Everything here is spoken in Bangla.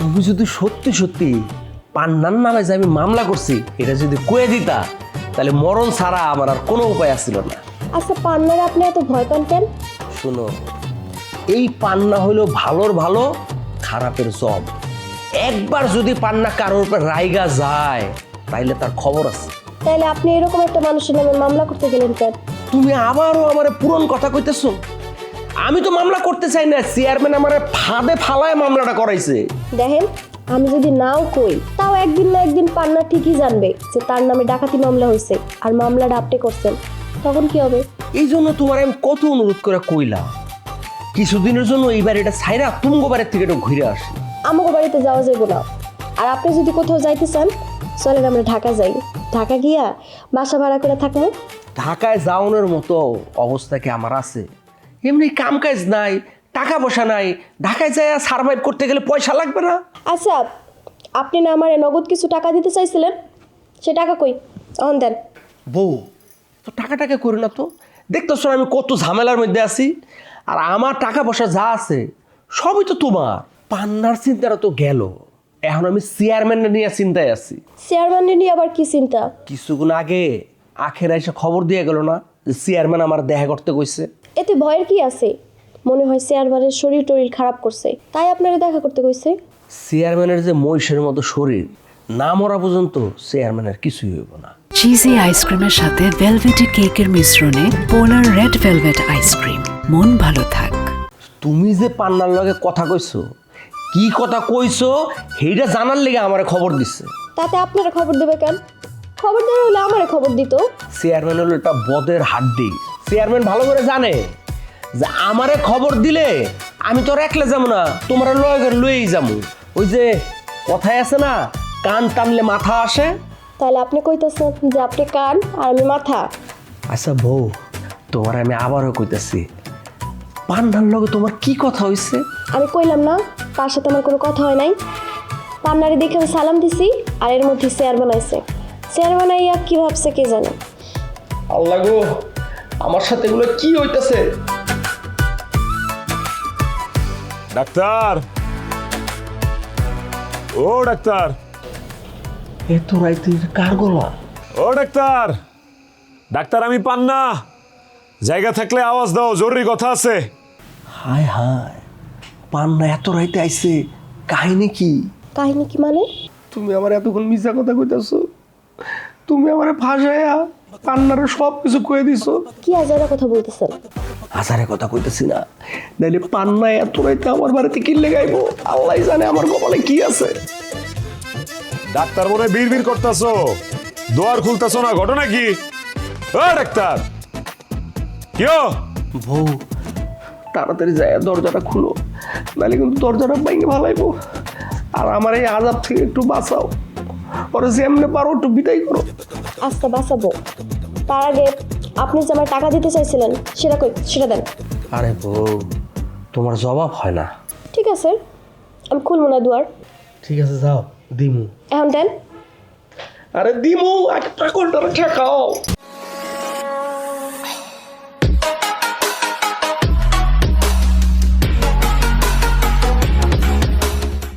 তুমি যদি সত্যি সত্যি পান্নার নামে যে আমি মামলা করছি এটা যদি কয়ে দিতা তাহলে মরণ ছাড়া আমার আর কোনো উপায় ছিল না। আচ্ছা পান্নার আপনি এত ভয় পান কেন? শুনো, এই পান্না হলো ভালোর ভালো খারাপের জব। একবার যদি পান্না কারোর উপর রাইগা যায় তাইলে তার খবর আছে। তাইলে আপনি এরকম একটা মানুষের নামে মামলা করতে গেলেন কেন? তুমি আবারও আমার পুরন কথা কইতেছো। আমি তো মামলা করতে চাই না, চেয়ারম্যান আমার ফাঁদে ফালায় মামলাটা করাইছে। দেখেন, আমি যদি নাও কই তাও একদিন না একদিন পান্না ঠিকই জানবে যে তার নামে ডাকাতি মামলা হয়েছে আর মামলাটা আপনি করছেন। তখন কি হবে? এই জন্য তোমার আমি কত অনুরোধ করে কইলাম কিছুদিনের জন্য এইবার এটা ছাইরা তুমগো বাড়ির থেকে একটু ঘুরে আসি। আমাকে বাড়িতে যাওয়া যাবে না। আর আপনি যদি কোথাও যাইতে চান চলেন আমরা ঢাকা যাই। ঢাকা গিয়া বাসা ভাড়া করে থাকবো। ঢাকায় যাওয়ানোর মতো অবস্থা কি আমার আছে? এমনি কাম কাজ নাই, টাকা পয়সা নাই, ঢাকায় যায় সার্ভাইভ করতে গেলে পয়সা লাগবে না? আচ্ছা, আপনি না আমার নগদ কিছু টাকা দিতে চাইছিলেন, সে টাকা কই? অহন দেন। বউ তো টাকা করি না তো, দেখতেছো আমি কত ঝামেলার মধ্যে আছি। আর আমার টাকা পয়সা যা আছে সবই তো তোমার। পান্নার চিন্তাটা তো গেল, এখন আমি চেয়ারম্যান নিয়ে চিন্তায় আছি। চেয়ারম্যান নিয়ে আবার কি চিন্তা? কিছুক্ষণ আগে আখের এসে খবর দিয়ে গেল না যে চেয়ারম্যান আমার দেখা করতে কইছে। এতে ভয়ের কি আছে? মনে হয় চেয়ারম্যানের শরীর টরির খারাপ করছে তাই আপনারা দেখা করতে কইছে। চেয়ারম্যানের যে মহিষের মতো শরীর, না মরা পর্যন্ত চেয়ারম্যানের কিছুই হইব না। চিজি আইসক্রিমের সাথে ভেলভেটি কেকের মিশ্রণে পোলার রেড ভেলভেট আইসক্রিম। মন ভালো থাক। তুমি যে পান্নার লগে কথা কইছো, কি কথা কইছো সেইটা জানার লেগে আমারে খবর দিচ্ছে। তাতে আপনারা খবর দেবে কেন? খবর দেওয়া হলে আমারে খবর দিত। চেয়ারম্যান হলো একটা বদের হাড্ডি। চেয়ারম্যান ভালো করে জানে যে আমারে খবর দিলে আমি তো একলে যাবো না, তোমার লয়েই যাবো। ওই যে কথায় আছে না, কান টানলে মাথা আসে। তাহলে আপনি কইতেছেন যে আপনি কান আর আমি মাথা। আচ্ছা বউ, তোমার আমি আবারও কইতেছি, পান্নার লগে তোমার কি কথা হইছে? আমি কইলাম না তার সাথে আমার কোনো কথা হয় নাই। পান্নারে দেখে আমি সালাম দিছি আর এর মধ্যে চেয়ারম্যান আইছে। চেয়ারম্যান আইয়া কি ভাবছে কে জানে। আল্লাহ গো, আমার সাথে এগুলো কি হইতাছে? ডাক্তার, ও ডাক্তার, এত রাইতে কার গলা? ও ডাক্তার, ডাক্তার আমি পান্না। জায়গা থাকলে আওয়াজ দাও, জরুরি কথা আছে। হায় হায়, পান্না এত রাইতে আইছে, কাহিনী কি? কাহিনী কি মানে? তুমি আমার এতক্ষণ মিছা কথা কইতাছো, তুমি আমারে ফাঁসাইয়া পান্নারে সব কিছু কয়ে দিছো। কি আজারা কথা বলতেছেন? হাজারে কথা কইতেছি না, নাইলে পান্না এত রাইতে আমার বাড়িতে কি লেগাইবো আল্লাহ জানে আমার কপালে কি আছে। ডাক্তার মনে বিড় করতেছো, দোয়ার খুলতেছো না, ঘটনা কি? ও ডাক্তার, কিও? বউ তাড়াতাড়ি যায় দরজাটা খুলো, নাহলে কিন্তু দরজাটা ভেঙে ভালাইবো। আর আমার এই আজাব থেকে একটু বাঁচাও, পরে যেমনে পারো একটু বিদায় করো। আচ্ছা বাঁচাবো, তার আগে আপনি যে আমার টাকা দিতে চাইছিলেন সেটা কই, সেটা দেন। আরে বউ, তোমার জবাব হয় না। ঠিক আছে, আমি খুলবো না দুয়ার। ঠিক আছে যাও, দিমু। এখন দেন। আরে দিমু, একটা কোনটা ঠেকাও।